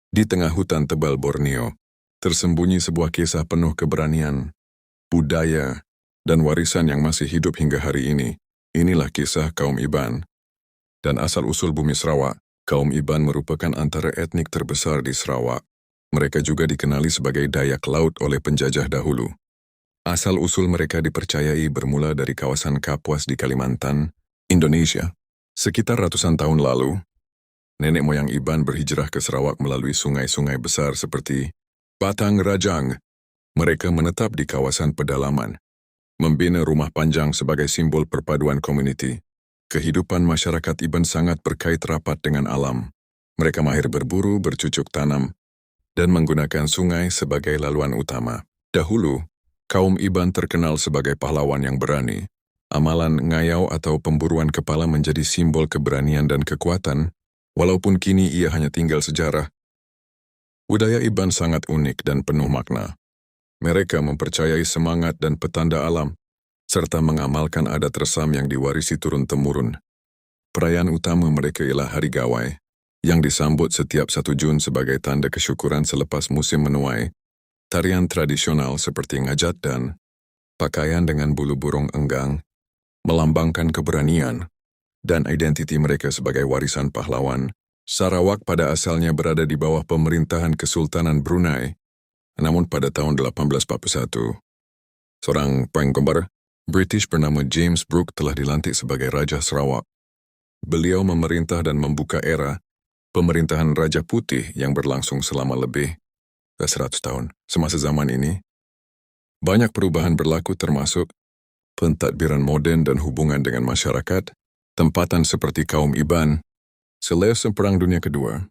Di tengah hutan tebal Borneo, tersembunyi sebuah kisah penuh keberanian, budaya, dan warisan yang masih hidup hingga hari ini. Inilah kisah kaum Iban. Dan asal-usul bumi Sarawak, kaum Iban merupakan antara etnik terbesar di Sarawak. Mereka juga dikenali sebagai Dayak Laut oleh penjajah dahulu. Asal-usul mereka dipercayai bermula dari kawasan Kapuas di Kalimantan, Indonesia. Sekitar ratusan tahun lalu, nenek moyang Iban berhijrah ke Sarawak melalui sungai-sungai besar seperti Batang Rajang. Mereka menetap di kawasan pedalaman, membina rumah panjang sebagai simbol perpaduan komuniti. Kehidupan masyarakat Iban sangat berkait rapat dengan alam. Mereka mahir berburu, bercucuk tanam, dan menggunakan sungai sebagai laluan utama. Dahulu, kaum Iban terkenal sebagai pahlawan yang berani. Amalan ngayau atau pemburuan kepala menjadi simbol keberanian dan kekuatan, walaupun kini ia hanya tinggal sejarah. Budaya Iban sangat unik dan penuh makna. Mereka mempercayai semangat dan petanda alam, serta mengamalkan adat resam yang diwarisi turun-temurun. Perayaan utama mereka ialah Hari Gawai, yang disambut setiap 1 Jun sebagai tanda kesyukuran selepas musim menuai. Tarian tradisional seperti ngajat dan pakaian dengan bulu burung enggang melambangkan keberanian dan identiti mereka sebagai warisan pahlawan. Sarawak pada asalnya berada di bawah pemerintahan Kesultanan Brunei, namun pada tahun 1841, seorang penggemar British bernama James Brooke telah dilantik sebagai Raja Sarawak. Beliau memerintah dan membuka era pemerintahan Raja Putih yang berlangsung selama lebih dari 100 tahun. Semasa zaman ini, banyak perubahan berlaku termasuk pentadbiran moden dan hubungan dengan masyarakat, tempatan seperti kaum Iban. Selepas Perang Dunia Kedua,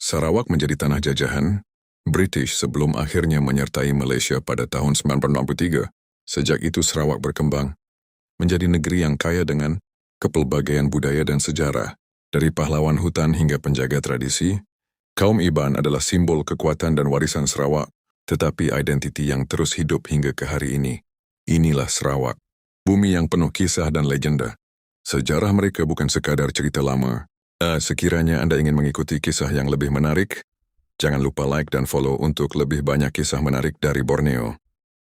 Sarawak menjadi tanah jajahan British sebelum akhirnya menyertai Malaysia pada tahun 1963. Sejak itu Sarawak berkembang menjadi negeri yang kaya dengan kepelbagaian budaya dan sejarah. Dari pahlawan hutan hingga penjaga tradisi, kaum Iban adalah simbol kekuatan dan warisan Sarawak, tetapi identiti yang terus hidup hingga ke hari ini. Inilah Sarawak, bumi yang penuh kisah dan legenda. Sejarah mereka bukan sekadar cerita lama. Sekiranya Anda ingin mengikuti kisah yang lebih menarik, jangan lupa like dan follow untuk lebih banyak kisah menarik dari Borneo.